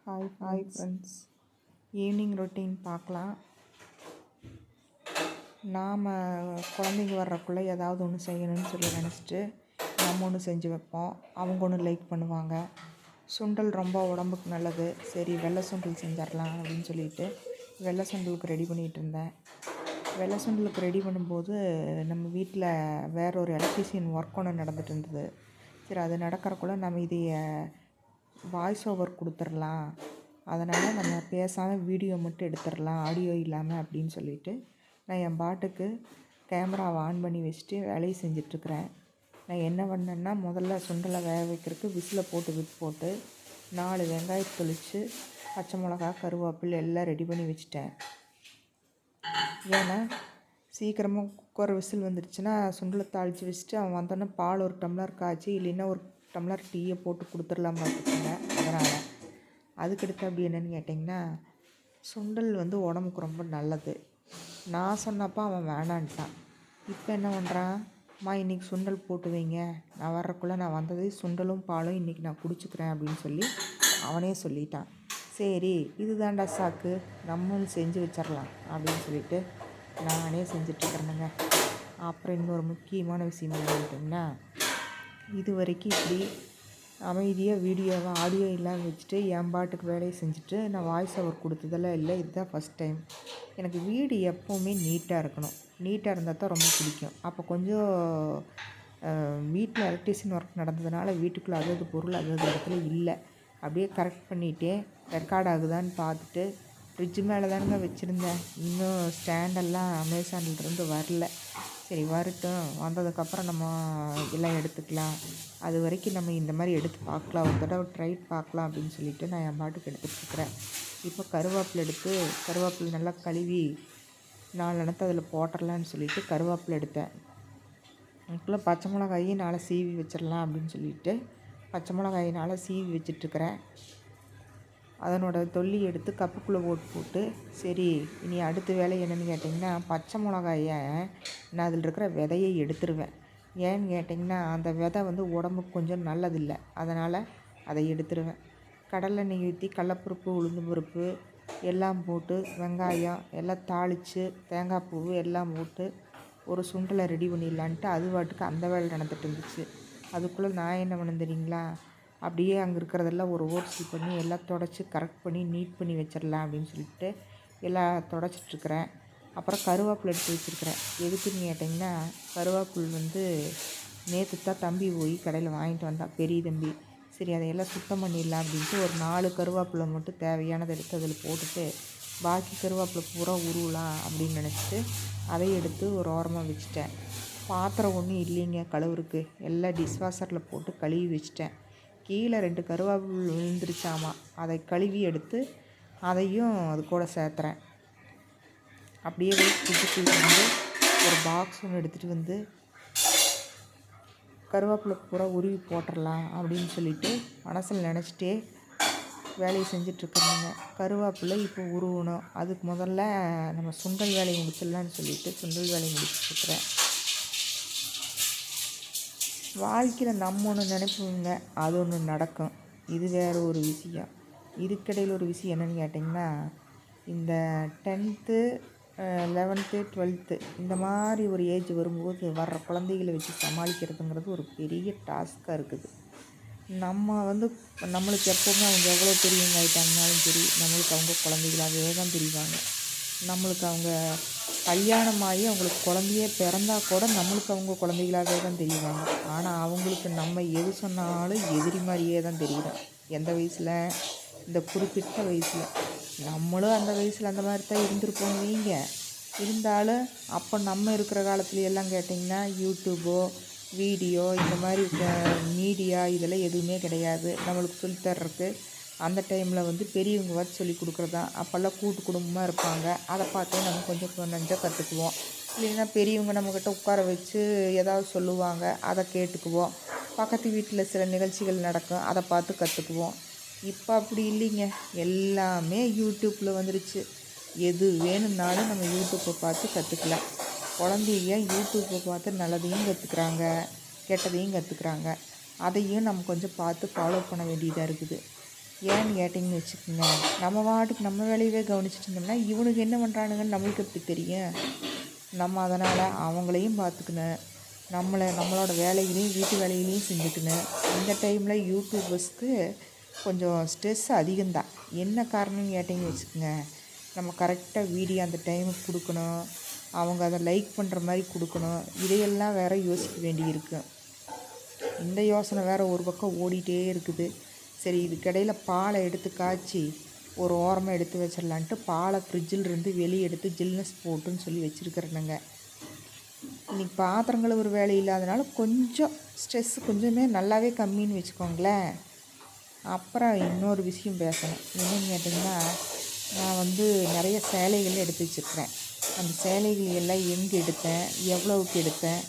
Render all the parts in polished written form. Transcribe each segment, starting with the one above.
Hi friends, evening routine பார்க்கலாம். நாம் குழந்தைங்க வர்றக்குள்ளே ஏதாவது ஒன்று செய்யணும்னு சொல்லி நினச்சிட்டு நம்ம ஒன்று செஞ்சு வைப்போம். அவங்க ஒன்று லைக் பண்ணுவாங்க. சுண்டல் ரொம்ப உடம்புக்கு நல்லது, சரி வெள்ளை சுண்டல் செஞ்சிடலாம் அப்படின்னு சொல்லிட்டு வெள்ளை சுண்டலுக்கு ரெடி பண்ணிகிட்டு இருந்தேன். வெள்ளை சுண்டலுக்கு ரெடி பண்ணும்போது நம்ம வீட்டில் வேற ஒரு எலக்ட்ரிஷியன் ஒர்க் ஒன்று நடந்துகிட்டு இருந்தது. சரி, அது நடக்கிறக்குள்ளே நம்ம இதைய வாய்ஸ் ஓவர் கொடுத்துடலாம், அதனால் நம்ம பேசாமல் வீடியோ மட்டும் எடுத்துடலாம் ஆடியோ இல்லாமல் அப்படின்னு சொல்லிட்டு நான் என் பாட்டுக்கு கேமராவை ஆன் பண்ணி வச்சுட்டு வேலையை செஞ்சிட்ருக்கிறேன். நான் என்ன பண்ணேன்னா, முதல்ல சுண்டலை வேக வைக்கிறதுக்கு விசில் போட்டு 4 வெங்காயத்தை தொளித்து பச்சை மிளகா கருவேப்பிலை எல்லாம் ரெடி பண்ணி வச்சுட்டேன். ஏன்னா சீக்கிரமாக குக்கர் விசில் வந்துடுச்சுன்னா சுண்டலை தாளித்து வச்சுட்டு அவன் வந்தோடனே பால் ஒரு டம்ளர் காய்ச்சி இல்லைன்னா ஒரு டம்ளர் டீயை போட்டு கொடுத்துடலாம் பார்த்துக்கோங்க. அதனால் அதுக்கடுத்து அப்படி என்னென்னு கேட்டிங்கன்னா, சுண்டல் உடம்புக்கு ரொம்ப நல்லது. நான் சொன்னப்போ அவன் வேணான்ட்டான். இப்போ என்ன பண்ணுறான், அம்மா இன்றைக்கி சுண்டல் போட்டு வைங்க, நான் வர்றக்குள்ளே நான் வந்தது சுண்டலும் பாலும் இன்றைக்கி நான் குடிச்சிக்கிறேன் அப்படின்னு சொல்லி அவனே சொல்லிட்டான். சரி, இது தாண்டா சாக்கு, நம்மளும் செஞ்சு வச்சிடலாம் அப்படின்னு சொல்லிட்டு நானே செஞ்சிட்ருக்கிறேனுங்க. அப்புறம் இன்னொரு முக்கியமான விஷயம் என்னன்னா, இது வரைக்கும் இப்படி அமைதியாக வீடியோவை ஆடியோ இல்லாமல் வச்சுட்டு என் பாட்டுக்கு வேலையை செஞ்சுட்டு நான் வாய்ஸ் ஓவர் கொடுத்ததெல்லாம் இல்லை. இதுதான் ஃபஸ்ட் டைம். எனக்கு வீடு எப்போவுமே நீட்டாக இருக்கணும். நீட்டாக இருந்தால் தான் ரொம்ப பிடிக்கும். அப்போ கொஞ்சம் வீட்டில் எலக்ட்ரிஷியன் ஒர்க் நடந்ததுனால வீட்டுக்குள்ளே அது பொருள் அது இடத்துல இல்லை. அப்படியே கரெக்ட் பண்ணிகிட்டே ரெக்கார்ட் ஆகுதான்னு பார்த்துட்டு ஃப்ரிட்ஜு மேலே தானுங்க வச்சுருந்தேன். இன்னும் ஸ்டாண்டெல்லாம் அமேசான்லேருந்து வரல. சரி, வரட்டும், வந்ததுக்கப்புறம் நம்ம எல்லாம் எடுத்துக்கலாம். அது வரைக்கும் நம்ம இந்த மாதிரி எடுத்து பார்க்கலாம், ஒரு தடவை ட்ரை பார்க்கலாம் அப்படின்னு சொல்லிவிட்டு நான் என் பாட்டுக்கு எடுத்துகிட்ருக்குறேன். இப்போ கருவேப்பிலை நல்லா கழுவி 4 எண்ணத்தை அதில் போட்டுடலான்னு சொல்லிவிட்டு கருவேப்பிலை எடுத்தேன். அதுக்குள்ளே பச்சை மிளகாயும் 4 சீவி வச்சிடலாம் அப்படின்னு சொல்லிவிட்டு பச்சை மிளகாயை 4 சீவி வச்சிட்ருக்கிறேன். அதனோட தொல்லி எடுத்து கப்புக்குள்ளே போட்டு சரி, இனி அடுத்த வேலை என்னென்னு கேட்டிங்கன்னா, பச்சை மிளகாயை நான் அதில் இருக்கிற விதையை எடுத்துருவேன். ஏன்னு கேட்டிங்கன்னா, அந்த விதை உடம்புக்கு கொஞ்சம் நல்லதில்லை, அதனால் அதை எடுத்துருவேன். கடலெண்ணெய் ஊற்றி கடலப்பருப்பு உளுந்து பருப்பு எல்லாம் போட்டு வெங்காயம் எல்லாம் தாளித்து தேங்காய் பூ எல்லாம் போட்டு ஒரு சுண்டலை ரெடி பண்ணிடலான்ட்டு அது பாட்டுக்கு அந்த வேலை நடந்துட்டு இருந்துச்சு. அதுக்குள்ளே நான் என்ன பண்ணேன் தெரியுங்களா, அப்படியே அங்கே இருக்கிறதெல்லாம் ஒரு ஓர்ஸில் பண்ணி எல்லாம் தொடச்சி கரெக்ட் பண்ணி நீட் பண்ணி வச்சிடலாம் அப்படின்னு சொல்லிட்டு எல்லாம் தொடச்சிட்ருக்கிறேன். அப்புறம் கருவேப்பிலை எடுத்து வச்சுருக்கிறேன். எதுக்குன்னு கேட்டிங்கன்னா, கருவேப்பிலை நேற்று தான் தம்பி போய் கடையில் வாங்கிட்டு வந்தான், பெரிய தம்பி. சரி, அதையெல்லாம் சுத்தம் பண்ணிடலாம் அப்படின்ட்டு ஒரு 4 கருவேப்பிலை மட்டும் தேவையானதை எடுத்து அதில் போட்டுட்டு பாக்கி கருவேப்பிலை பூரா உருவலாம் அப்படின்னு நினச்சிட்டு அதை எடுத்து ஒரு ஓரமாக வச்சுட்டேன். பாத்திரம் ஒன்றும் இல்லைங்க கழுவுறக்கு, எல்லாம் டிஷ்வாஷரில் போட்டு கழுவி வச்சுட்டேன். கீழே 2 கருவேப்பிலை விழுந்துருச்சாமா, அதை கழுவி எடுத்து அதையும் அது கூட சேர்த்துறேன். அப்படியே கிச்சனுக்கு ஒரு பாக்ஸ் ஒன்று எடுத்துகிட்டு கருவேப்பிலை பூரா உருவி போட்டுடலாம் அப்படின்னு சொல்லிட்டு மனசில் நினச்சிட்டே வேலையை செஞ்சிட்ருக்குறேங்க. கருவேப்பிலை இப்போ உருவணும். அதுக்கு முதல்ல நம்ம சுண்டல் வேலையை முடிச்சிடலான்னு சொல்லிட்டு சுண்டல் வேலையை முடிச்சிட்ருக்குறேன். வாழ்க்கையில் நம்ம ஒன்று நினைப்போங்க, அது ஒன்று நடக்கும். இது வேறு ஒரு விஷயம். இதுக்கிடையில் ஒரு விஷயம் என்னென்னு கேட்டிங்கன்னா, இந்த 10th 11th 12th இந்த மாதிரி ஒரு ஏஜ் வரும்போது வர்ற குழந்தைகளை வச்சு சமாளிக்கிறதுங்கிறது ஒரு பெரிய டாஸ்க்காக இருக்குது. நம்ம நம்மளுக்கு எப்போவுமே அவங்க எவ்வளோ பெரியவங்க ஆகிட்டாங்கனாலும் சரி, நம்மளுக்கு அவங்க குழந்தைகளாகவே தான் தெரிவாங்க. நம்மளுக்கு அவங்க கல்யாணமாகி அவங்களுக்கு குழந்தையே பிறந்தா கூட நம்மளுக்கு அவங்க குழந்தைகளாகவே தான் தெரிவாங்க. ஆனால் அவங்களுக்கு நம்ம எது சொன்னாலும் எதிரி மாதிரியே தான் தெரியுறோம். எந்த வயசில், இந்த குறிப்பிட்ட வயசில். நம்மளும் அந்த வயசில் அந்த மாதிரி தான் இருந்திருப்போம் வைங்க. இருந்தாலும் அப்போ நம்ம இருக்கிற காலத்துலையெல்லாம் கேட்டிங்கன்னா யூடியூபோ வீடியோ இந்த மாதிரி மீடியா இதெல்லாம் எதுவுமே கிடையாது நம்மளுக்கு சொல்லித்தர்றதுக்கு. அந்த டைமில் பெரியவங்க வச்சு சொல்லி கொடுக்குறதான். அப்போல்லாம் கூட்டு குடும்பமாக இருப்பாங்க, அதை பார்த்தே நம்ம கொஞ்சம் நஞ்சம் கற்றுக்குவோம். இல்லைன்னா பெரியவங்க நம்மக்கிட்ட உட்கார வச்சு ஏதாவது சொல்லுவாங்க, அதை கேட்டுக்குவோம். பக்கத்து வீட்டில் சில நிகழ்ச்சிகள் நடக்கும், அதை பார்த்து கற்றுக்குவோம். இப்போ அப்படி இல்லைங்க, எல்லாமே யூடியூப்பில் வந்துருச்சு. எது வேணும்னாலும் நம்ம யூடியூப்பை பார்த்து கற்றுக்கலாம். குழந்தைங்க யூடியூப்பை பார்த்து நல்லதையும் கற்றுக்குறாங்க, கெட்டதையும் கற்றுக்குறாங்க. அதையும் நம்ம கொஞ்சம் பார்த்து ஃபாலோ பண்ண வேண்டியதாக இருக்குது. ஏன்னு கேட்டிங்கன்னு வச்சுக்கோங்க, நம்ம பாட்டுக்கு நம்ம வேலையவே கவனிச்சிட்டு இருந்தோம்னா இவனுக்கு என்ன பண்ணுறானுங்கன்னு நம்மளுக்கு எப்படி தெரியும்? நம்ம அதனால் அவங்களையும் பார்த்துக்கணும், நம்மளோட வேலைகளையும் வீட்டு வேலைகளையும் செஞ்சுக்கணும். இந்த டைமில் யூடியூபர்ஸ்க்கு கொஞ்சம் ஸ்ட்ரெஸ் அதிகம்தான். என்ன காரணம்னு கேட்டிங்கன்னு வச்சுக்கோங்க, நம்ம கரெக்டாக வீடியோ அந்த டைமுக்கு கொடுக்கணும், அவங்க அதை லைக் பண்ணுற மாதிரி கொடுக்கணும், இதையெல்லாம் வேறு யோசிக்க வேண்டியிருக்கு. இந்த யோசனை வேறு ஒரு பக்கம் ஓடிட்டே இருக்குது. சரி, இதுக்கிடையில் பாலை எடுத்து காய்ச்சி ஒரு ஓரமாக எடுத்து வச்சிடலான்ட்டு பாலை ஃப்ரிட்ஜில் இருந்து வெளியே எடுத்து ஜில்னஸ் போட்டுன்னு சொல்லி வச்சுருக்கிறேனுங்க. இன்றைக்கி பாத்திரங்கள் ஒரு வேலை இல்லாதனால கொஞ்சம் ஸ்ட்ரெஸ் கொஞ்சமே நல்லாவே கம்மின்னு வச்சுக்கோங்களேன். அப்புறம் இன்னொரு விஷயம் பேசணும். என்னென்னு கேட்டிங்கன்னா, நான் வந்து நிறைய சேலைகள் எடுத்து வச்சுருக்கிறேன். அந்த சேலைகள் எல்லாம் எங்கே எடுத்தேன், எவ்வளவுக்கு எடுத்தேன்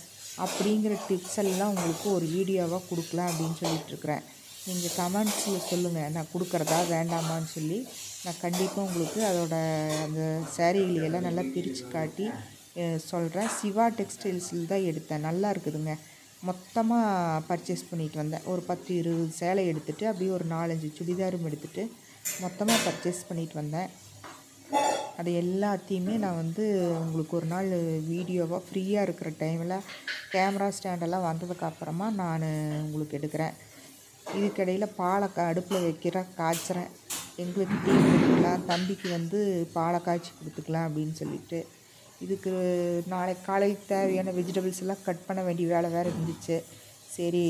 அப்படிங்கிற டிப்ஸ் எல்லாம் உங்களுக்கு ஒரு வீடியோவாக கொடுக்கலாம் அப்படின்னு சொல்லிகிட்ருக்குறேன். நீங்கள் கமெண்ட்ஸில் சொல்லுங்கள், நான் கொடுக்குறதா வேண்டாமான்னு சொல்லி. நான் கண்டிப்பாக உங்களுக்கு அதோட அந்த சேரீகள் எல்லாம் நல்லா பிரித்து காட்டி சொல்கிறேன். சிவா டெக்ஸ்டைல்ஸில் தான் எடுத்தேன். நல்லா இருக்குதுங்க. மொத்தமாக பர்ச்சேஸ் பண்ணிட்டு வந்தேன். ஒரு 10-20 சேலை எடுத்துகிட்டு அப்படியே ஒரு 4-5 சுடிதாரும் எடுத்துகிட்டு மொத்தமாக பர்ச்சேஸ் பண்ணிட்டு வந்தேன். அது எல்லாத்தையுமே நான் வந்து உங்களுக்கு ஒரு நாள் வீடியோவாக ஃப்ரீயாக இருக்கிற டைமில் கேமரா ஸ்டாண்டெல்லாம் வந்ததுக்கப்புறமா நான் உங்களுக்கு எடுக்கிறேன். இதுக்கிடையில் பாலை அடுப்பில் காய்ச்சுறேன். எங்களுக்கு டீ கொடுத்துக்கலாம், தம்பிக்கு வந்து பாலை காய்ச்சி கொடுத்துக்கலாம் அப்படின்னு சொல்லிட்டு. இதுக்கு நாளைக்கு காலைக்கு தேவையான வெஜிடபிள்ஸ் எல்லாம் கட் பண்ண வேண்டிய வேலை வேறு இருந்துச்சு. சரி,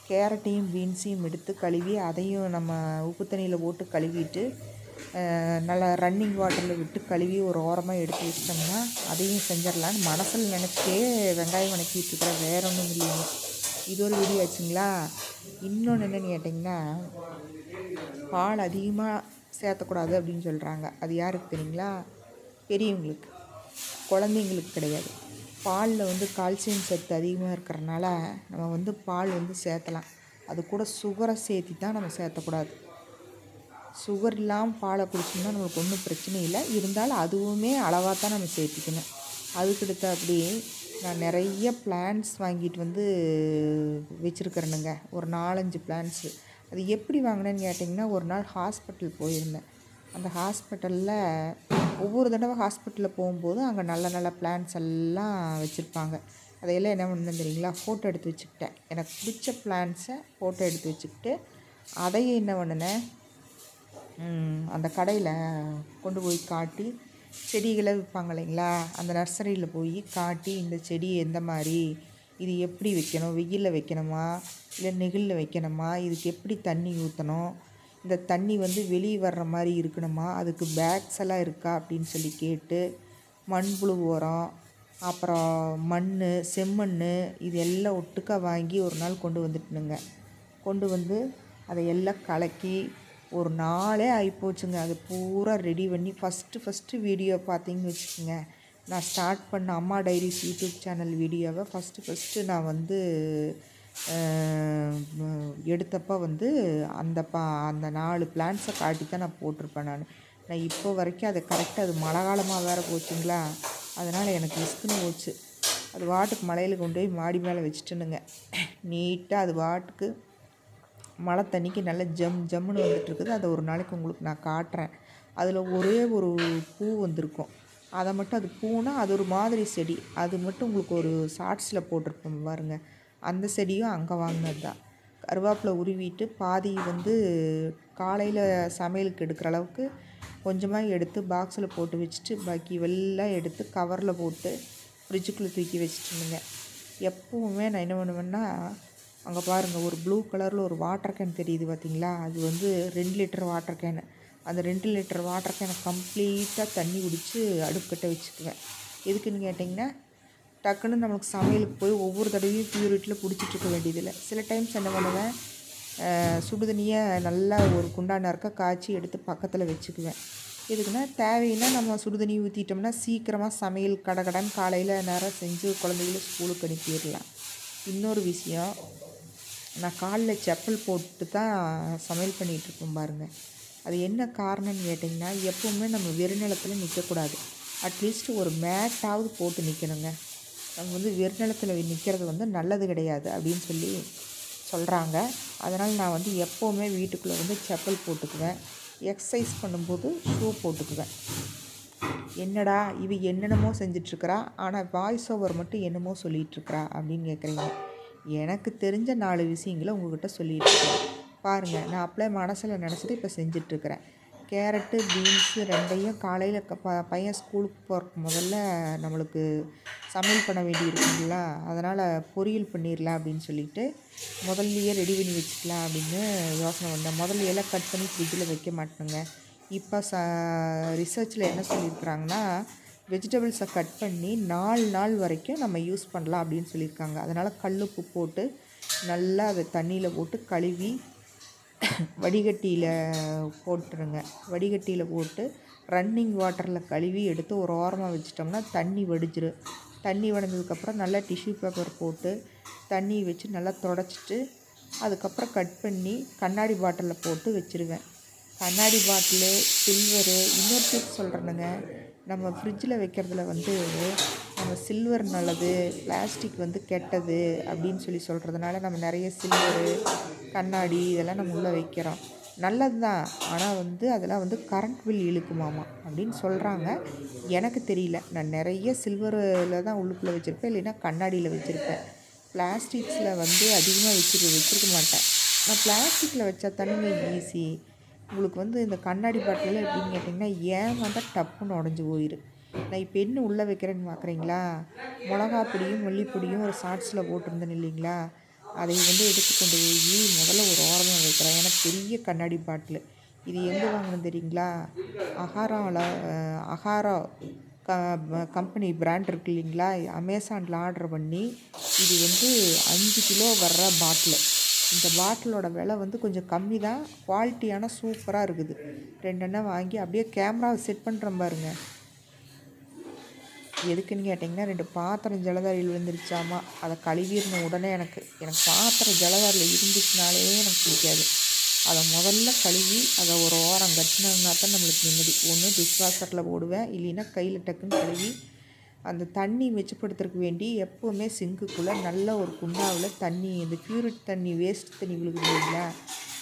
கேரட்டையும் பீன்ஸையும் எடுத்து கழுவி அதையும் நம்ம உப்பு தண்ணியில் போட்டு கழுவிட்டு நல்லா ரன்னிங் வாட்டரில் விட்டு கழுவி ஒரு ஓரமாக எடுத்து வச்சிட்டோம்னா அதையும் செஞ்சிடலான்னு மனசில் நினச்சிட்டே வெங்காயம் வணக்கிட்டுருக்குறேன். வேறு ஒன்றும் இல்லைங்க. இது ஒரு வீடியோ ஆச்சுங்களா. இன்னொன்று என்னென்னு கேட்டிங்கன்னா, பால் அதிகமாக சேர்த்தக்கூடாது அப்படின்னு சொல்கிறாங்க. அது யாருக்கு தெரியுங்களா? பெரியவங்களுக்கு, குழந்தைங்களுக்கு கிடையாது. பாலில் வந்து கால்சியம் சத்து அதிகமாக இருக்கிறனால நம்ம வந்து பால் வந்து சேர்த்தலாம். அது கூட சுகரை சேர்த்தி தான் நம்ம சேர்த்தக்கூடாது. சுகர் இல்லாமல் பாலை குடிச்சோம்னா நம்மளுக்கு ஒன்றும் பிரச்சனை இல்லை. இருந்தாலும் அதுவுமே அளவாக தான் நம்ம சேர்த்திக்கணும். அதுக்கடுத்து அப்படி நான் நிறைய பிளான்ட்ஸ் வாங்கிட்டு வந்து வச்சுருக்கிறேனுங்க. ஒரு 4-5 பிளான்ட்ஸு. அது எப்படி வாங்கினேன்னு கேட்டிங்கன்னா, ஒரு நாள் ஹாஸ்பிட்டல் போயிருந்தேன். அந்த ஹாஸ்பிட்டலில் ஒவ்வொரு தடவை ஹாஸ்பிட்டலில் போகும்போது அங்கே நல்ல நல்ல பிளான்ட்ஸ் எல்லாம் வச்சுருப்பாங்க. அதையெல்லாம் என்ன பண்ணேன்னு தெரியுங்களா, ஃபோட்டோ எடுத்து வச்சுக்கிட்டேன். எனக்கு பிடிச்ச பிளான்ட்ஸை ஃபோட்டோ எடுத்து வச்சுக்கிட்டு அதையே என்ன பண்ணினேன், அந்த கடையில் கொண்டு போய் காட்டி, செடிகளை விற்பாங்க இல்லைங்களா, அந்த நர்சரியில் போய் காட்டி, இந்த செடி எந்த மாதிரி, இது எப்படி வைக்கணும், வெயிலில் வைக்கணுமா இல்லை நெகிழில் வைக்கணுமா, இதுக்கு எப்படி தண்ணி ஊற்றணும், இந்த தண்ணி வந்து வெளியே வர்ற மாதிரி இருக்கணுமா, அதுக்கு பேக்ஸ் எல்லாம் இருக்கா அப்படின்னு சொல்லி கேட்டு, மண்புழு உரம், அப்புறம் மண், செம்மண், இது எல்லாம் ஒட்டுக்கா வாங்கி ஒரு நாள் கொண்டு வந்துட்டுனுங்க. கொண்டு வந்து அதை எல்லாம் கலக்கி ஒரு நாளே ஆகிப்போச்சுங்க. அது பூரா ரெடி பண்ணி ஃபஸ்ட்டு வீடியோ பார்த்தீங்கன்னு வச்சுக்கோங்க, நான் ஸ்டார்ட் பண்ண அம்மா டைரிஸ் யூடியூப் சேனல் வீடியோவை ஃபஸ்ட்டு நான் வந்து எடுத்தப்போ வந்து அந்த 4 பிளான்ட்ஸை காட்டி தான் நான் போட்டிருப்பேன். நான் இப்போ வரைக்கும் அதை கரெக்டாக, அது மழை காலமாக வேறு போச்சுங்களா, அதனால் எனக்கு ரிஸ்க்குன்னு போச்சு. அது வாட்டுக்கு மலையில் கொண்டு போய் மாடி மேலே வச்சுட்டேனுங்க. நீட்டாக அது வாட்டுக்கு மழை தண்ணிக்கு நல்லா ஜம்முன்னு வந்துட்டுருக்குது. அதை ஒரு நாளைக்கு உங்களுக்கு நான் காட்டுறேன். அதில் ஒரே ஒரு பூ வந்திருக்கும். அதை மட்டும், அது பூனா அது ஒரு மாதிரி செடி, அது மட்டும் உங்களுக்கு ஒரு ஷார்ட்ஸில் போட்டிருப்போம் பாருங்கள். அந்த செடியும் அங்கே வாங்கினது தான். கருவேப்பிலை உருவிட்டு பாதி வந்து காலையில் சமையலுக்கு எடுக்கிற அளவுக்கு கொஞ்சமாக எடுத்து பாக்ஸில் போட்டு வச்சுட்டு, பாக்கி எல்லாம் எடுத்து கவரில் போட்டு ஃப்ரிட்ஜுக்குள்ளே தூக்கி வச்சுட்டுருங்க. எப்போவுமே நான் என்ன பண்ணுவேன்னா, அங்கே பாருங்கள், ஒரு ப்ளூ கலரில் ஒரு வாட்டர் கேன் தெரியுது பார்த்தீங்களா, அது வந்து 2 லிட்டர் வாட்டர் கேனு. அந்த 2 லிட்டர் வாட்டர் கேனை கம்ப்ளீட்டாக தண்ணி குடித்து அடுப்புக்கிட்ட வச்சுக்குவேன். எதுக்குன்னு கேட்டிங்கன்னா, டக்குன்னு நம்மளுக்கு சமையலுக்கு போய் ஒவ்வொரு தடவையும் பியூரிட்டியில் பிடிச்சிட்ருக்க வேண்டியதில்லை. சில டைம்ஸ் என்ன பண்ணுவேன், சுடுதண்ணியை நல்லா ஒரு குண்டான இருக்க காய்ச்சி எடுத்து பக்கத்தில் வச்சுக்குவேன். எதுக்குன்னா, தேவைன்னா நம்ம சுடுதண்ணி ஊற்றிட்டோம்னா சீக்கிரமாக சமையல் கடகடன்னு காலையில் நேரம் செஞ்சு குழந்தைகளை ஸ்கூலுக்கு அனுப்பிடலாம். இன்னொரு விஷயம், நான் காலில் செப்பல் போட்டு தான் சமையல் பண்ணிகிட்ருப்பேன் பாருங்கள். அது என்ன காரணம்னு கேட்டிங்கன்னா, எப்போவுமே நம்ம வெறுநிலத்தில் நிற்கக்கூடாது. அட்லீஸ்ட் ஒரு மேட்டாவது போட்டு நிற்கணுங்க. நம்ம வந்து வெறுநிலத்தில் நிற்கிறது வந்து நல்லது கிடையாது அப்படின்னு சொல்லி சொல்கிறாங்க. அதனால் நான் வந்து எப்போவுமே வீட்டுக்குள்ளே வந்து செப்பல் போட்டுக்குவேன். எக்ஸசைஸ் பண்ணும்போது ஷூ போட்டுக்குவேன். என்னடா இவ என்னென்னமோ செஞ்சிட்ருக்கிறா, ஆனால் வாய்ஸ் ஓவர் மட்டும் என்னமோ சொல்லிகிட்ருக்கிறா அப்படின்னு கேட்குறீங்க. எனக்கு தெரிஞ்ச 4 விஷயங்கள உங்ககிட்ட சொல்லிகிட்ருக்கேன். பாருங்கள், நான் அப்படியே மனசில் நினச்சிட்டு இப்போ செஞ்சிட்ருக்கிறேன். கேரட்டு, பீன்ஸு 2யும் காலையில் பையன் ஸ்கூலுக்கு போகிறக்கு முதல்ல நம்மளுக்கு சமையல் பண்ண வேண்டி இருக்குங்களா, அதனால் பொரியல் பண்ணிடலாம் அப்படின்னு சொல்லிட்டு முதல்லையே ரெடி பண்ணி வச்சுக்கலாம் அப்படின்னு யோசனை பண்ணேன். முதல்லையெல்லாம் கட் பண்ணி ஃப்ரிட்ஜில் வைக்க மாட்டேனுங்க. இப்போ ரிசர்ச்சில் என்ன சொல்லியிருக்கிறாங்கன்னா, வெஜிடபிள்ஸை கட் பண்ணி 4 நாள் வரைக்கும் நம்ம யூஸ் பண்ணலாம் அப்படின்னு சொல்லியிருக்காங்க. அதனால் கல்லுப்பு போட்டு நல்லா அதை தண்ணியில் போட்டு கழுவி வடிகட்டியில் போட்டுருங்க. வடிகட்டியில் போட்டு ரன்னிங் வாட்டரில் கழுவி எடுத்து ஒரு ஓரமாக வச்சிட்டோம்னா தண்ணி வடிஞ்சிரும். தண்ணி வடிஞ்சதுக்கப்புறம் நல்லா டிஷ்யூ பேப்பர் போட்டு தண்ணி வச்சு நல்லா தொடச்சிட்டு அதுக்கப்புறம் கட் பண்ணி கண்ணாடி பாட்டிலில் போட்டு வச்சுருவேன். கண்ணாடி பாட்டிலு, சில்வரு, இன்னொரு டிப் சொல்கிறேனுங்க. நம்ம ஃப்ரிட்ஜில் வைக்கிறதுல வந்து நம்ம சில்வர் நல்லது, பிளாஸ்டிக் வந்து கெட்டது அப்படின்னு சொல்கிறதுனால நம்ம நிறைய சில்வரு, கண்ணாடி இதெல்லாம் நம்ம உள்ளே வைக்கிறோம். நல்லது தான், ஆனால் வந்து அதெல்லாம் வந்து கரண்ட் பில் இழுக்குமாமா அப்படின்னு சொல்கிறாங்க. எனக்கு தெரியல. நான் நிறைய சில்வரில் தான் உள்ளுக்குள்ளே வச்சுருப்பேன், இல்லைன்னா கண்ணாடியில் வச்சுருப்பேன். பிளாஸ்டிக்ஸில் வந்து அதிகமாக வச்சுருக்க மாட்டேன். நான் பிளாஸ்டிக்கில் வச்சா தானுங்க ஈஸி. உங்களுக்கு வந்து இந்த கண்ணாடி பாட்டிலில் எப்படின்னு கேட்டிங்கன்னா ஏமாந்தா டப்புன்னு உடஞ்சி போயிடும். நான் இப்போ என்ன உள்ளே வைக்கிறேன்னு பார்க்குறீங்களா, மிளகா பொடியும் மல்லிப்பொடியும் ஒரு ஷார்ட்ஸில் போட்டிருந்தேன் இல்லைங்களா, அதை வந்து எடுத்து கொண்டு போய் முதல்ல ஒரு ஓரமாக வைக்கிறேன். ஏன்னா பெரிய கண்ணாடி பாட்டிலு. இது எங்கே வாங்கினேன் தெரியுங்களா, அகாரா கம்பெனி பிராண்ட் இருக்குது இல்லைங்களா, அமேசானில் ஆர்டர் பண்ணி இது வந்து 5 கிலோ வர்ற பாட்டிலு. இந்த பாட்டிலோட விலை வந்து கொஞ்சம் கம்மி தான், குவாலிட்டியான சூப்பராக இருக்குது. 2 எண்ணெய் வாங்கி அப்படியே கேமராவை செட் பண்ணுறேன் பாருங்கள். எதுக்குன்னு கேட்டிங்கன்னா 2 பாத்திரம் ஜலதாரியில் விழுந்துருச்சாமா, அதை கழுவிடன உடனே எனக்கு பாத்திரம் ஜலதாரியில் இருந்துச்சுனாலே எனக்கு பிடிக்காது. அதை முதல்ல கழுவி அதை ஒரு ஓரம் கட்டினோம்னா தான் நம்மளுக்கு நிம்மதி. ஒன்று டிஷ்வாஷரில் போடுவேன், இல்லைன்னா கையில் டக்குன்னு கழுவி அந்த தண்ணி மிச்சப்படுத்துறதுக்கு வேண்டி எப்போவுமே சிங்க்குள்ளே நல்ல ஒரு குண்டாவில் தண்ணி, இந்த பியூரிட் தண்ணி, வேஸ்ட் தண்ணி விழுகுது இல்லைங்களா,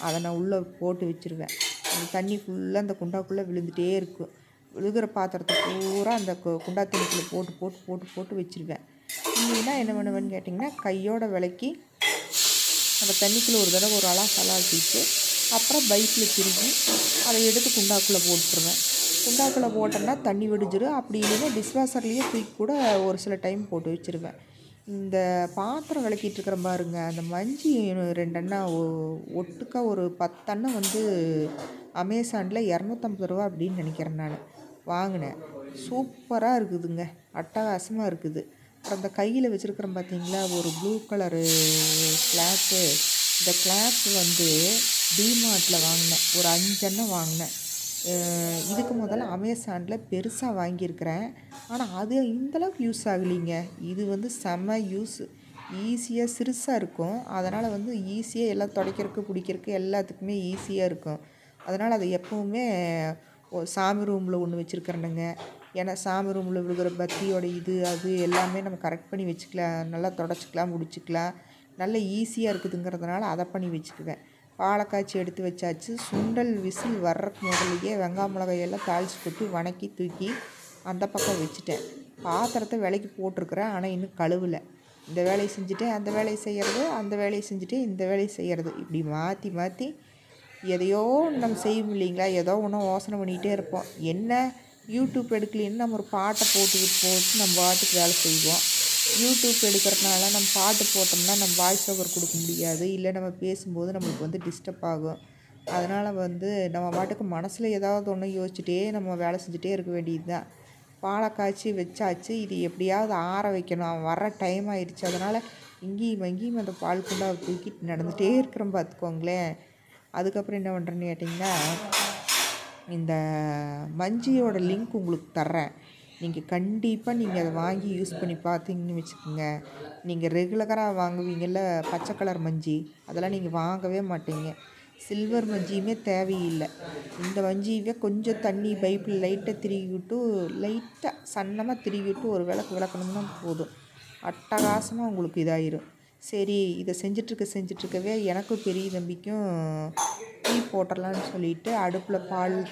அதை நான் உள்ளே போட்டு வச்சுருவேன். அந்த தண்ணி ஃபுல்லாக அந்த குண்டாக்குள்ளே விழுந்துகிட்டே இருக்கும். விழுகிற பாத்திரத்தை பூரா அந்த குண்டா தண்ணிக்குள்ளே போட்டு போட்டு போட்டு போட்டு வச்சுருவேன். இல்லைன்னா என்ன பண்ணுவேன்னு கேட்டிங்கன்னா கையோட விளக்கி அந்த தண்ணிக்குள்ளே ஒரு தடவை ஒரு அலாசிட்டு அப்புறம் பைக்கில் திரும்பி அதை எடுத்து குண்டாக்குள்ளே போட்டுருவேன். குண்டாக்குள்ளே போட்டோன்னா தண்ணி வெடிஞ்சிடும். அப்படி இல்லைன்னா டிஷ்வாஷர்லேயே தூக்கி கூட ஒரு சில டைம் போட்டு வச்சுருவேன். இந்த பாத்திரம் விளக்கிட்டுருக்கிற பாருங்க, அந்த மஞ்சி 2 எண்ணெய் ஒட்டுக்கா ஒரு 10 எண்ணெய் வந்து அமேசானில் 250 ரூபா அப்படின்னு நினைக்கிறேன் நான் வாங்கினேன். சூப்பராக இருக்குதுங்க, அட்டகாசமாக இருக்குது. அப்புறம் அந்த கையில் வச்சுருக்கிறேன் பார்த்தீங்களா, ஒரு ப்ளூ கலரு கிளாத்து. இந்த கிளாத் வந்து டிமார்ட்டில் வாங்கினேன், ஒரு 5 எண்ணெய் வாங்கினேன். இதுக்கு முதல்ல அமேசானில் பெருசாக வாங்கியிருக்கிறேன், ஆனால் அது இந்தளவுக்கு யூஸ் ஆகலைங்க. இது வந்து செம்ம யூஸு, ஈஸியாக சிறுசாக இருக்கும். அதனால் வந்து ஈஸியாக எல்லாம் துடைக்கிறதுக்கு பிடிக்கிறதுக்கு எல்லாத்துக்குமே ஈஸியாக இருக்கும். அதனால் அதை எப்போவுமே சாமி ரூமில் ஒன்று வச்சுருக்கிறேனுங்க. ஏன்னா சாமி ரூமில் விழுகிற பத்தியோட இது அது எல்லாமே நம்ம கரெக்ட் பண்ணி வச்சுக்கலாம், நல்லா துடைச்சிக்கலாம், முடிச்சுக்கலாம். நல்ல ஈஸியாக இருக்குதுங்கிறதுனால அதை பண்ணி வச்சுக்குவேன். பாலக்காய்ச்சி எடுத்து வச்சாச்சு. சுண்டல் விசில் வர்றதுக்கு முதல்லையே வெங்காயம் மிளகாயெல்லாம் தாளித்து போட்டு வணக்கி தூக்கி அந்த பக்கம் வச்சுட்டேன். பாத்திரத்தை விலைக்கு போட்டிருக்கிறேன், ஆனால் இன்னும் கழுவலை. இந்த வேலையை செஞ்சுட்டு அந்த வேலையை செய்கிறது, அந்த வேலையை செஞ்சுட்டு இந்த வேலையை செய்கிறது, இப்படி மாற்றி மாற்றி எதையோ நம்ம செய்வோம் இல்லைங்களா, ஏதோ ஒன்று யோசனை பண்ணிகிட்டே இருப்போம். என்ன யூடியூப் எடுக்கலைன்னு நம்ம ஒரு பாட்டை போட்டு நம்ம பாட்டுக்கு வேலை செய்வோம். யூடியூப் எடுக்கிறதுனால நம்ம பாட்டு போட்டோம்னா நம்ம வாய்ஸ் ஓவர் கொடுக்க முடியாது, இல்லை நம்ம பேசும்போது நம்மளுக்கு வந்து டிஸ்டர்ப் ஆகும். அதனால் வந்து நம்ம பாட்டுக்கு மனசில் ஏதாவது ஒன்று யோசிச்சுட்டே நம்ம வேலை செஞ்சுட்டே இருக்க வேண்டியது தான். பாலை காய்ச்சி வச்சாச்சு, இது எப்படியாவது ஆற வைக்கணும், அவன் வர்ற டைம் ஆயிடுச்சு. அதனால் இங்கேயும் அங்கேயும் அந்த பால் குண்டாவை தூக்கிட்டு நடந்துகிட்டே இருக்கிறோம் பார்த்துக்கோங்களேன். அதுக்கப்புறம் என்ன பண்ணுறேன்னு கேட்டிங்கன்னா, இந்த மஞ்சியோட லிங்க் உங்களுக்கு தர்றேன். நீங்கள் கண்டிப்பாக நீங்கள் அதை வாங்கி யூஸ் பண்ணி பார்த்தீங்கன்னு வச்சுக்கோங்க, நீங்கள் ரெகுலராக வாங்குவீங்கள்ல பச்சை கலர் மஞ்சி, அதெல்லாம் நீங்கள் வாங்கவே மாட்டீங்க. சில்வர் மஞ்சியுமே தேவையில்லை. இந்த மஞ்சியவே கொஞ்சம் தண்ணி பைப்பில் லைட்டாக சன்னமாக திருகி விட்டு ஒரு விளக்கு விளக்கணும்னா போதும், அட்டகாசமாக உங்களுக்கு இதாயிரும். சரி இதை செஞ்சிட்ருக்கவே எனக்கும் பெரிய தம்பிக்கும் டீ போட்டுடலான்னு சொல்லிட்டு அடுப்பில்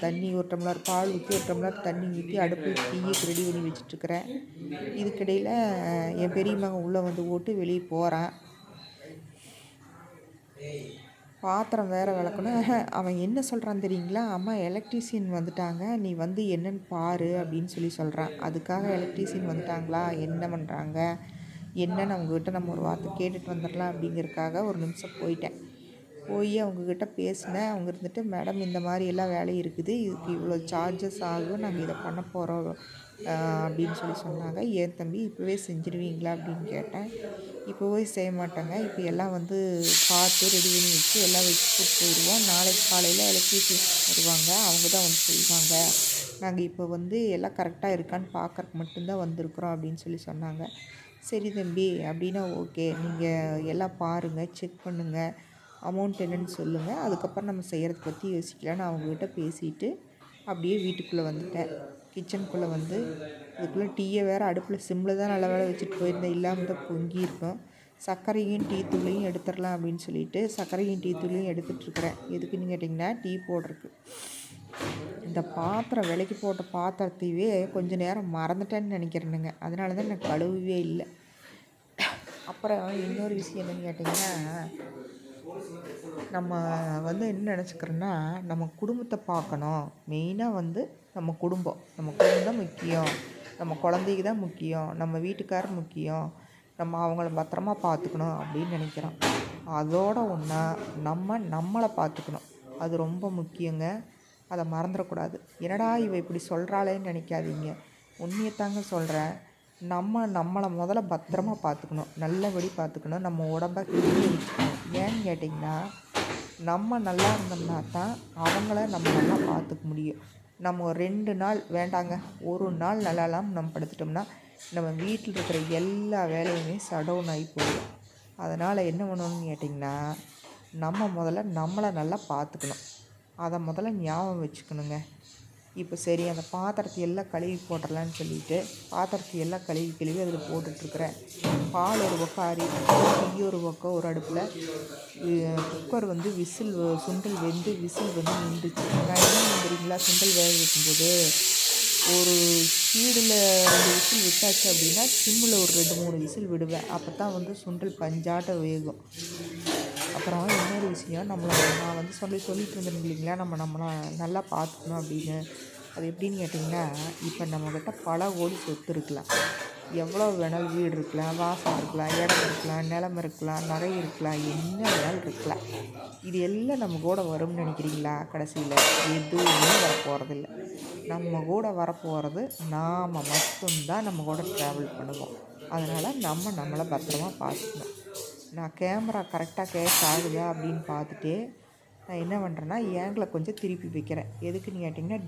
தண்ணி 1 டம்ளர் பால் ஊற்றி 1 டம்ளர் தண்ணி ஊற்றி அடுப்பில் டீயை ரெடி பண்ணி வச்சிட்ருக்கிறேன். இதுக்கிடையில் என் பெரிய மகன் உள்ளே வந்து போட்டு வெளியே போகிறான். பாத்திரம் வேறு விளக்கணும். அவன் என்ன சொல்கிறான் தெரியுங்களா? அம்மா எலக்ட்ரீஷியன் வந்துட்டாங்க, நீ வந்து என்னன்னு பாரு அப்படின்னு சொல்கிறான். அதுக்காக எலக்ட்ரீஷியன் வந்துட்டாங்களா, என்ன பண்ணுறாங்க என்னன்னு அவங்கக்கிட்ட நம்ம ஒரு வார்த்தை கேட்டுட்டு வந்துடலாம் அப்படிங்கிறதுக்காக ஒரு நிமிஷம் போய் அவங்கக்கிட்ட பேசினேன். அவங்க இருந்துட்டு, மேடம் இந்த மாதிரி எல்லாம் வேலை இருக்குது, இதுக்கு இவ்வளோ சார்ஜஸ் ஆகும், நாங்கள் இதை பண்ண போகிறோம் அப்படின்னு சொன்னாங்க. ஏன் தம்பி இப்போவே செஞ்சுருவீங்களா அப்படின்னு கேட்டேன். இப்போவே செய்ய மாட்டாங்க, இப்போ எல்லாம் வந்து பார்த்து ரெடி பண்ணி வச்சு எல்லாம் வச்சு போட்டு போயிடுவோம். நாளைக்கு காலையில் எலக்ட்ரிசிட்டி வருவாங்க, அவங்க தான் வந்து செய்வாங்க. நாங்கள் இப்போ வந்து எல்லாம் கரெக்டாக இருக்கான்னு பார்க்கறக்கு மட்டும்தான் வந்திருக்குறோம் அப்படின்னு சொன்னாங்க. சரி தம்பி அப்படின்னா ஓகே, நீங்கள் எல்லாம் பாருங்கள், செக் பண்ணுங்கள், அமௌண்ட் என்னன்னு சொல்லுங்கள், அதுக்கப்புறம் நம்ம செய்கிறத பற்றி யோசிக்கலான்னு அவங்கக்கிட்ட பேசிவிட்டு அப்படியே வீட்டுக்குள்ளே வந்துட்டேன். கிச்சனுக்குள்ளே வந்து இதுக்குள்ளே டீயை வேறு அடுப்பில் சிம்மில் தான் நல்ல வேலை வச்சுட்டு போயிருந்தேன், இல்லாமல் தான் பொங்கியிருக்கும். சர்க்கரையும் டீ தூளையும் எடுத்துடலாம் அப்படின்னு சொல்லிட்டு சர்க்கரையும் டீ தூளையும் எடுத்துகிட்ருக்குறேன். எதுக்குன்னு கேட்டிங்கன்னா டீ போடுறதுக்கு. இந்த பாத்திரம் விலைக்கு போட்ட பாத்திரத்தையே கொஞ்சம் நேரம் மறந்துட்டேன்னு நினைக்கிறேனுங்க, அதனால தான் எனக்கு கழுவவே இல்லை. அப்புறம் இன்னொரு விஷயம் என்னென்னு கேட்டிங்கன்னா, நம்ம வந்து என்ன நினச்சிக்கிறோன்னா, நம்ம குடும்பத்தை பார்க்கணும். மெயினாக வந்து நம்ம குடும்பம் தான் முக்கியம், நம்ம குழந்தைக்கு தான் முக்கியம், நம்ம வீட்டுக்காரர் முக்கியம், நம்ம அவங்கள பத்திரமா பார்த்துக்கணும் அப்படின்னு நினைக்கிறோம். அதோட ஒன்றா நம்மளை பார்த்துக்கணும், அது ரொம்ப முக்கியங்க. அதை மறந்துடக்கூடாது. என்னடா இவ இப்படி சொல்கிறாளேன்னு நினைக்காதீங்க, உண்மையைத்தாங்க சொல்கிறேன். நம்மளை முதல்ல பத்திரமா பார்த்துக்கணும், நல்லபடி பார்த்துக்கணும், நம்ம உடம்ப கிளீனாக வச்சுக்கணும். ஏன்னு கேட்டிங்கன்னா, நம்ம நல்லா இருந்தோம்னா தான் அவங்கள நம்ம நல்லா பார்த்துக்க முடியும். நம்ம 2 நாள் வேண்டாங்க, 1 நாள் நல்லா இல்லாமல் நம்ம படுத்துட்டோம்னா நம்ம வீட்டில் இருக்கிற எல்லா வேலையுமே ஷடவுன் ஆகி போயிடும். அதனால் என்ன பண்ணணும்னு கேட்டிங்கன்னா, நம்ம முதல்ல நம்மளை நல்லா பார்த்துக்கணும், அதை முதல்ல ஞாபகம் வச்சுக்கணுங்க. இப்போ சரி அந்த பாத்திரத்தை எல்லாம் கழுவி போட்டுடலான்னு சொல்லிட்டு பாத்திரத்தை எல்லாம் கழுவி அதில் போட்டுட்ருக்குறேன். பால் ஒரு பக்கம் ஆறிட்டு, டீ ஒரு பக்கம் ஒரு அடுப்பில். குக்கர் வந்து சுண்டல் வெந்து விசில் வந்து நின்றுச்சு. நான் என்ன நின்றுறீங்களா, சுண்டல் வேக வைக்கும்போது ஒரு ஸ்பீடில் 2 விசில் விட்டாச்சு அப்படின்னா சிம்மில் ஒரு 2-3 விசில் விடுவேன். அப்போ தான் வந்து சுண்டல் பஞ்சாட்ட வேகும். அப்புறம் இன்னொரு விஷயம், நான் வந்து சொல்லிட்டு இருந்தேன் இல்லைங்களா, நம்மளை நல்லா பார்த்துக்கணும் அப்படின்னு. அது எப்படின்னு கேட்டிங்கன்னா, இப்போ நம்மக்கிட்ட பல கோடி சொத்து இருக்கலாம், எவ்வளோ வேணாலும் வீடு இருக்கலாம், வாசல் இருக்கலாம், இடம் இருக்கலாம், நிலம் இருக்கலாம், நகை இருக்கலாம், என்ன வேணாலும் இருக்கலாம். இது எல்லாம் நம்ம கூட வரும்னு நினைக்கிறீங்களா? கடைசியில் எதுவுமே வரப்போகிறதில்ல. நம்ம கூட வரப்போகிறது நாம் மட்டும்தான் நம்ம கூட ட்ராவல் பண்ணுவோம். அதனால் நம்மளை பத்திரமா பார்த்துக்கணும். நான் கேமரா கரெக்டாக கேட்ச் ஆகுதா அப்படின்னு பார்த்துட்டு நான் என்ன பண்ணுறேன்னா, ஏங்கில் கொஞ்சம் திருப்பி வைக்கிறேன். எதுக்குன்னு கேட்டிங்கன்னா,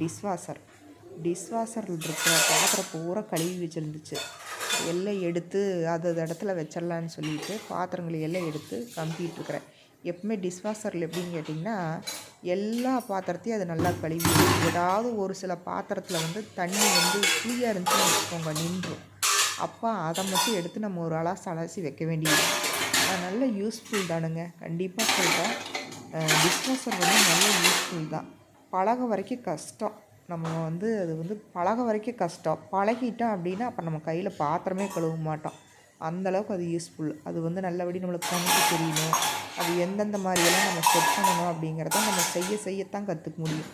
டிஷ்வாஷரில் இருக்கிற பாத்திரம் பூரா கழுவி வச்சுருந்துச்சு, எல்லாம் எடுத்து அது இடத்துல வச்சிடலான்னு சொல்லிட்டு பாத்திரங்களை எல்லாம் எடுத்து கம்பிட்டுருக்கிறேன். எப்பவுமே டிஷ்வாஷரில் எப்படின்னு கேட்டிங்கன்னா, எல்லா பாத்திரத்தையும் அது நல்லா கழுவி, ஏதாவது ஒரு சில பாத்திரத்தில் வந்து தண்ணி வந்து ஃப்ரீயாக இருந்துச்சுன்னு வச்சுக்கோங்க, நின்றும். அப்போ அதை மட்டும் எடுத்து நம்ம ஒரு அலசி வைக்க வேண்டியது. அது நல்ல யூஸ்ஃபுல் தானுங்க, கண்டிப்பாக சொல்கிறேன். டிஷ்வாஷர் வந்து நல்ல யூஸ்ஃபுல் தான். பழக வரைக்கும் கஷ்டம், நம்ம வந்து அது வந்து பழக வரைக்கும் கஷ்டம். பழகிட்டோம் அப்படின்னா அப்போ நம்ம கையில் பாத்திரமே கழுவ மாட்டோம், அந்தளவுக்கு அது யூஸ்ஃபுல். அது வந்து நல்லபடி நம்மளுக்கு கணக்கு தெரியணும், அது எந்தெந்த மாதிரியெல்லாம் நம்ம செட் பண்ணணும் அப்படிங்கிறத நம்ம செய்யத்தான் கற்றுக்க முடியும்.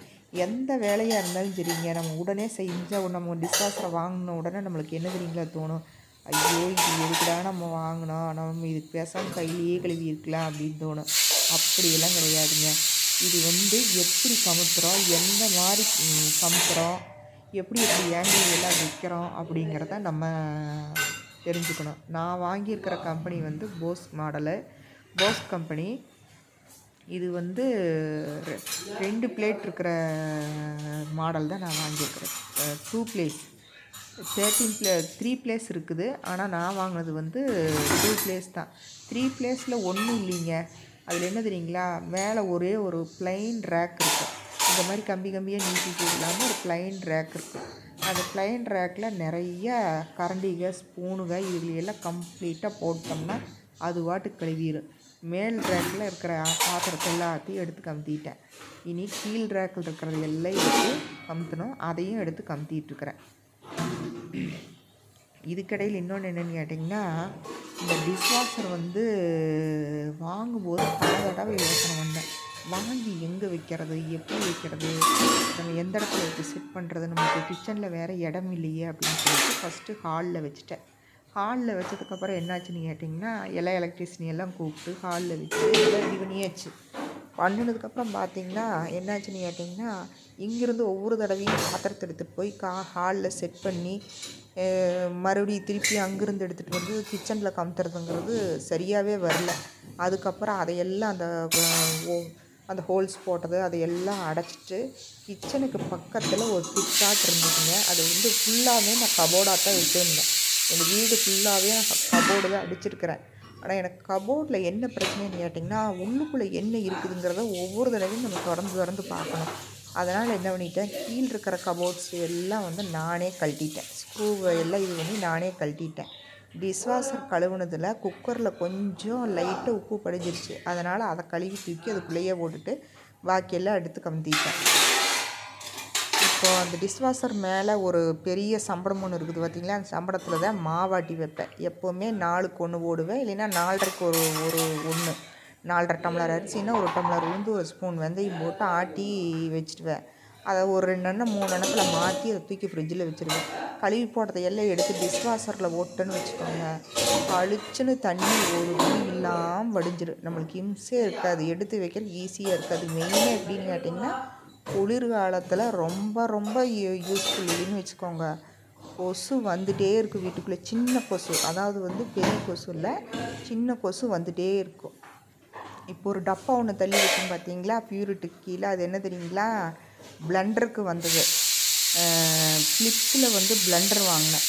எந்த வேலையாக இருந்தாலும் சரிங்க, நம்ம உடனே செஞ்சால் நம்ம டிஷ்வாஷரை வாங்கின உடனே நம்மளுக்கு என்ன தெரியுங்களா தோணும், ஐயோ இது எதுக்குடா நம்ம வாங்கினோம், நம்ம இதுக்கு பேசாமல் கையிலேயே கழுவி இருக்கலாம் அப்படின்னு தோணும். அப்படியெல்லாம் கிடையாதுங்க. இது வந்து எப்படி கமுத்துறோம், எந்த மாதிரி கமுத்துறோம், எப்படி ஏங்கில் எல்லாம் வைக்கிறோம் அப்படிங்கிறத நம்ம தெரிஞ்சுக்கணும். நான் வாங்கியிருக்கிற கம்பெனி வந்து போஸ் கம்பெனி. இது வந்து 2 பிளேட் இருக்கிற மாடல் தான் நான் வாங்கியிருக்கிறேன். 2 பிளேஸ் 3 பிளேஸ் இருக்குது, ஆனால் நான் வாங்கினது வந்து 2 பிளேஸ் தான். 3 பிளேஸில் ஒன்றும் இல்லைங்க. அதில் என்ன தெரியுங்களா, மேலே ஒரே ஒரு ப்ளைன் ரேக் இருக்கும். இந்த மாதிரி கம்பியாக நீட்டிட்டு இல்லாமல் ஒரு ப்ளைன் ரேக் இருக்கும். அந்த ப்ளைன் ரேக்கில் நிறைய கரண்டிக, ஸ்பூனுக இதுகளெல்லாம் கம்ப்ளீட்டாக போட்டோம்னா அது பாட்டுக்கு கழுவிடும். மேல் ரேக்கில் இருக்கிற பாத்திரத்தை எல்லாத்தையும் எடுத்து கமுத்திட்டேன். இனி கீழ் ரேக்கில் இருக்கிறது எல்லாம் எடுத்து கமுத்தணும். அதையும் எடுத்து கமுத்திட்டுருக்குறேன். இதுக்கிடையில் இன்னொன்று என்னென்னு கேட்டிங்கன்னா, இந்த டிஷ்வாஷர் வந்து வாங்கும்போது பல தடவை யோசனை பண்ணேன். வாங்கி எங்கே வைக்கிறது, எப்படி வைக்கிறது, நம்ம எந்த இடத்துல வச்சு செட் பண்ணுறது, நமக்கு கிச்சனில் வேறு இடம் இல்லையே அப்படின்னு சொல்லிட்டு ஃபஸ்ட்டு ஹாலில் வச்சுட்டேன். ஹாலில் வச்சதுக்கப்புறம் என்னாச்சுன்னு கேட்டிங்கன்னா, எல்லா எலக்ட்ரிஷியன் எல்லாம் கூப்பிட்டு ஹாலில் வச்சு எல்லாம் ரெடி பண்ணியாச்சு. பண்ணினதுக்கப்புறம் பார்த்திங்கன்னா என்னாச்சுன்னு கேட்டிங்கன்னா, இங்கேருந்து ஒவ்வொரு தடவையும் பாத்திரத்தை எடுத்துகிட்டு போய் ஹாலில் செட் பண்ணி மறுபடியும் திருப்பி அங்கேருந்து எடுத்துகிட்டு வந்து கிச்சனில் கமுத்துறதுங்கிறது சரியாகவே வரல. அதுக்கப்புறம் அதையெல்லாம் அந்த ஹோல்ஸ் போட்டது அதையெல்லாம் அடைச்சிட்டு கிச்சனுக்கு பக்கத்தில் ஒரு பிட்டாட் இருந்துச்சுங்க. அது வந்து ஃபுல்லாகவே நான் கபோர்டாக தான் வச்சுருந்தேன். எங்கள் வீடு ஃபுல்லாகவே நான் கபோர்டு தான் அடிச்சிருக்கிறேன். ஆனால் எனக்கு கபோர்டில் என்ன பிரச்சனைன்னு கேட்டிங்கன்னா, உள்ளுக்குள்ளே என்ன இருக்குதுங்கிறத ஒவ்வொரு தடவையும் நம்ம திறந்து பார்க்கணும். அதனால் என்ன பண்ணிட்டேன், கீழே இருக்கிற கபோர்ட்ஸ் எல்லாம் வந்து நானே கழட்டிட்டேன். ஸ்க்ரூவை எல்லாம் இது பண்ணி நானே கழட்டிட்டேன். டிஷ்வாஷர் கழுவுனதில் குக்கரில் கொஞ்சம் லைட்டாக உப்பு படிஞ்சிருச்சு. அதனால் அதை கழுவி தூக்கி அதுக்குள்ளேயே போட்டுட்டு பாக்கியெல்லாம் எடுத்து கமுத்திட்டேன். இப்போது அந்த டிஷ்வாஷர் மேலே ஒரு பெரிய சம்படம் ஒன்று இருக்குது பார்த்திங்களா, அந்த சம்படத்தில் தான் மாவாட்டி வைப்பேன். எப்போவுமே 4க்கு 1 போடுவேன், இல்லைன்னா 4.5க்கு ஒரு 1 4.5 டம்ளர் அரிசின்னா 1 டம்ளர் உளுந்து 1 ஸ்பூன் வெந்தயம் போட்டு ஆட்டி வச்சுடுவேன். அதை ஒரு 2 எண்ணம் 3 எண்ணத்தில் மாற்றி அதை தூக்கி ஃப்ரிட்ஜில் வச்சுருவேன். கழுவி போட்டதை எல்லாம் எடுத்து டிஷ்வாஷரில் போட்டேன்னு வச்சுக்கோங்க, பளிச்சுன்னு தண்ணி ஒரு துளி இல்லாமல் வடிஞ்சிடும். நம்மளுக்கு இம்சே இருக்காது, எடுத்து வைக்கிறது ஈஸியாக இருக்காது. மெயினாக எப்படின்னு கேட்டிங்கன்னா, குளிர்காலத்தில் ரொம்ப ரொம்ப யூஸ்ஃபுல் இல்லைன்னு வச்சுக்கோங்க. கொசு வந்துகிட்டே இருக்கும் வீட்டுக்குள்ளே. சின்ன கொசு, அதாவது வந்து பெரிய கொசு இல்லை, சின்ன கொசு வந்துகிட்டே இருக்கும். இப்போ ஒரு டப்பா ஒன்று தள்ளி வச்சோம் பார்த்தீங்களா, பியூரிட்டுக்கு கீழே, அது என்ன தெரியுங்களா, பிளண்டருக்கு வந்தது. ஃப்ளிப்ஸில் வந்து பிளண்டர் வாங்கினேன்.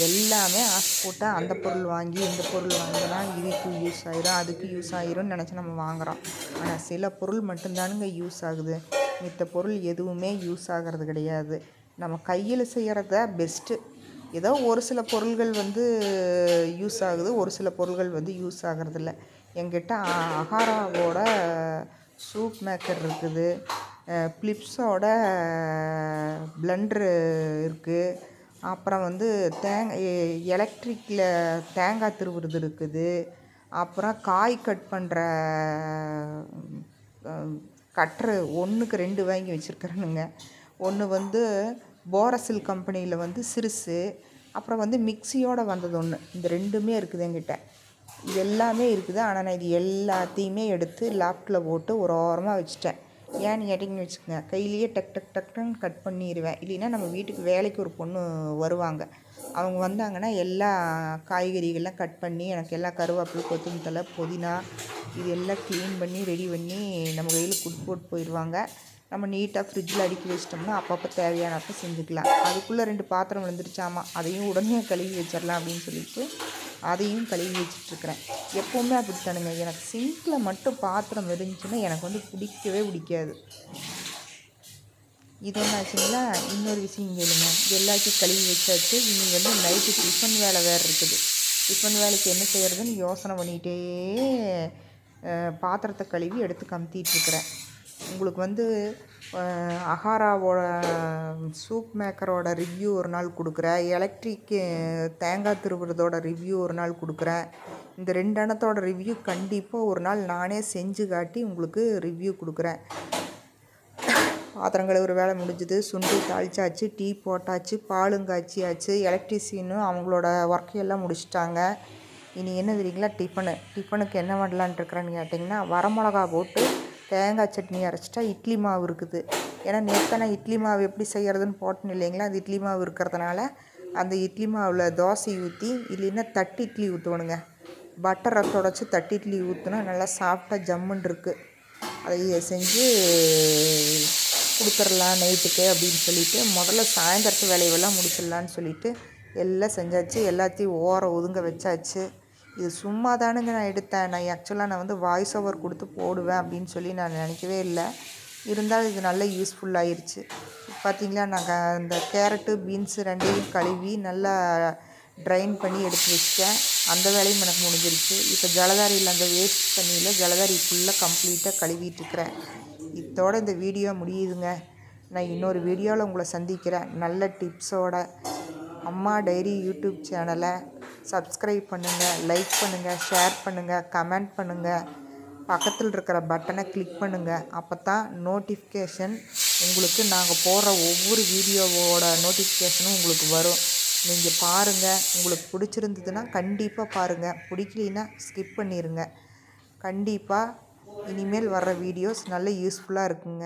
எல்லாமே ஆசை போட்டால் அந்த பொருள் வாங்கி இந்த பொருள் வாங்கினா இதுக்கு யூஸ் ஆயிரும், அதுக்கு யூஸ் ஆயிரும்னு நினச்சி நம்ம வாங்குகிறோம். ஆனால் சில பொருள் மட்டும்தானுங்க யூஸ் ஆகுது, மித்த பொருள் எதுவுமே யூஸ் ஆகிறது கிடையாது. நம்ம கையில் செய்கிறத பெஸ்ட்டு. ஏதோ ஒரு சில பொருள்கள் வந்து யூஸ் ஆகுது, ஒரு சில பொருள்கள் வந்து யூஸ் ஆகிறதில்ல. என்கிட்ட அகாராவோட சூப் மேக்கர் இருக்குது, பிலிப்ஸோட பிளெண்டரு இருக்குது, அப்புறம் வந்து எலக்ட்ரிக்கில் தேங்காய் திருவுறது இருக்குது, அப்புறம் காய் கட் பண்ணுற கட்ரு 1க்கு 2 வாங்கி வச்சுருக்கிறேனுங்க. ஒன்று வந்து போரசில் கம்பெனியில் வந்து சிறுசு, அப்புறம் வந்து மிக்சியோடு வந்தது ஒன்று. இந்த 2மே இருக்குது என்கிட்ட. இது எல்லாமே இருக்குது. ஆனால் நான் இது எல்லாத்தையுமே எடுத்து லேப்டில் போட்டு ஒரு ஓரமாக வச்சுட்டேன். ஏன்னு கேட்டிங்கன்னு வச்சுக்கோங்க, கையிலேயே டக்குன்னு கட் பண்ணிடுவேன். இல்லைன்னா நம்ம வீட்டுக்கு வேலைக்கு ஒரு பொண்ணு வருவாங்க, அவங்க வந்தாங்கன்னா எல்லா காய்கறிகள்லாம் கட் பண்ணி எனக்கு எல்லா கருவேப்பிலை, கொத்தமல்லி தழை, புதினா இது எல்லாம் க்ளீன் பண்ணி ரெடி பண்ணி நம்ம கையில் போட்டு போயிடுவாங்க. நம்ம நீட்டாக ஃப்ரிட்ஜில் அடுக்கி வச்சிட்டோம்னா அப்பப்போ தேவையானப்போ செஞ்சுக்கலாம். அதுக்குள்ளே 2 பாத்திரம் விழுந்துருச்சாமா, அதையும் உடனே கழுவி வச்சிடலாம் அப்படின்னு சொல்லிட்டு அதையும் கழுவி வச்சிட்ருக்கிறேன். எப்போவுமே அப்படித்தானுங்க, எனக்கு சிங்கில் மட்டும் பாத்திரம் இருந்துச்சுன்னா எனக்கு வந்து பிடிக்காது. இது ஒன்றாச்சுங்களா. இன்னொரு விஷயம் கேளுங்க, எல்லாத்தையும் கழுவி வச்சாச்சு. இனி வந்து நைட்டு டிஃபன் வேலை வேறு இருக்குது. டிஃபன் வேலைக்கு என்ன செய்கிறதுன்னு யோசனை பண்ணிகிட்டே பாத்திரத்தை கழுவி எடுத்து கமுத்திட்டுருக்கிறேன். உங்களுக்கு வந்து அகாராவோட சூப் மேக்கரோட ரிவ்யூ ஒரு நாள் கொடுக்குறேன், எலக்ட்ரிக்கு தேங்காய் திருவுறதோட ரிவ்யூ ஒரு நாள் கொடுக்குறேன். இந்த 2 எண்ணத்தோட ரிவ்யூ கண்டிப்பாக ஒரு நாள் நானே செஞ்சு காட்டி உங்களுக்கு ரிவ்யூ கொடுக்குறேன். பாத்திரம் கழுவுற வேலை முடிஞ்சுது, சுண்டி தாளிச்சாச்சு, டீ போட்டாச்சு, பாலும் காய்ச்சியாச்சு. எலக்ட்ரிஷியனும் அவங்களோட ஒர்க்கையெல்லாம் முடிச்சிட்டாங்க. இனி என்ன தெரியுங்களா, டிஃபனுக்கு என்ன பண்ணலான்ட்டு இருக்கிறேன்னு கேட்டிங்கன்னா, வரமிளகா போட்டு தேங்காய் சட்னி அரைச்சிட்டா இட்லி மாவு இருக்குது. ஏன்னா நேற்று நான் இட்லி மாவு எப்படி செய்கிறதுன்னு போட்டேன்னு இல்லைங்களா, அது இட்லி மாவு இருக்கிறதுனால அந்த இட்லி மாவில் தோசை ஊற்றி, இல்லைன்னா தட்டு இட்லி ஊற்றணுங்க. பட்டரை தொடச்சி தட்டு இட்லி ஊற்றினா நல்லா சாஃப்டாக ஜம்முன்னு இருக்குது. அதை செஞ்சு கொடுத்துர்லாம் நைட்டுக்கு அப்படின்னு சொல்லிவிட்டு, முதல்ல சாயந்தரத்து வேலையெல்லாம் முடிச்சிடலான்னு சொல்லிவிட்டு எல்லாம் செஞ்சாச்சு. எல்லாத்தையும் ஒதுங்க வச்சாச்சு. இது சும்மா தானுங்க நான் எடுத்தேன். நான் வந்து வாய்ஸ் ஓவர் கொடுத்து போடுவேன் அப்படின்னு சொல்லி நான் நினைக்கவே இல்லை. இருந்தாலும் இது நல்ல யூஸ்ஃபுல்லாகிருச்சு. பார்த்திங்களா, நாங்கள் இந்த கேரட்டு, பீன்ஸு 2யும் கழுவி நல்லா ட்ரைன் பண்ணி எடுத்து வச்சிட்டேன். அந்த வேலையும் எனக்கு முடிஞ்சிருச்சு. இப்போ ஜலதாரியில் அந்த வேஸ்ட் தண்ணியில் ஜலதாரி ஃபுல்லாக கம்ப்ளீட்டாக கழுவிட்டுருக்கிறேன். இதோட இந்த வீடியோ முடியுதுங்க. நான் இன்னொரு வீடியோவில் உங்களை சந்திக்கிறேன் நல்ல டிப்ஸோட. அம்மா டைரி யூடியூப் சேனலை சப்ஸ்கிரைப் பண்ணுங்கள், லைக் பண்ணுங்கள், ஷேர் பண்ணுங்கள், கமெண்ட் பண்ணுங்கள். பக்கத்தில் இருக்கிற பட்டனை கிளிக் பண்ணுங்கள். அப்போ தான் நோட்டிஃபிகேஷன் உங்களுக்கு நாங்கள் போடுற ஒவ்வொரு வீடியோவோட நோட்டிஃபிகேஷனும் உங்களுக்கு வரும். நீங்கள் பாருங்கள். உங்களுக்கு பிடிச்சிருந்ததுன்னா கண்டிப்பாக பாருங்கள். பிடிக்கலைன்னா ஸ்கிப் பண்ணிடுங்க. கண்டிப்பாக இனிமேல் வர்ற வீடியோஸ் நல்ல யூஸ்ஃபுல்லாக இருக்குங்க.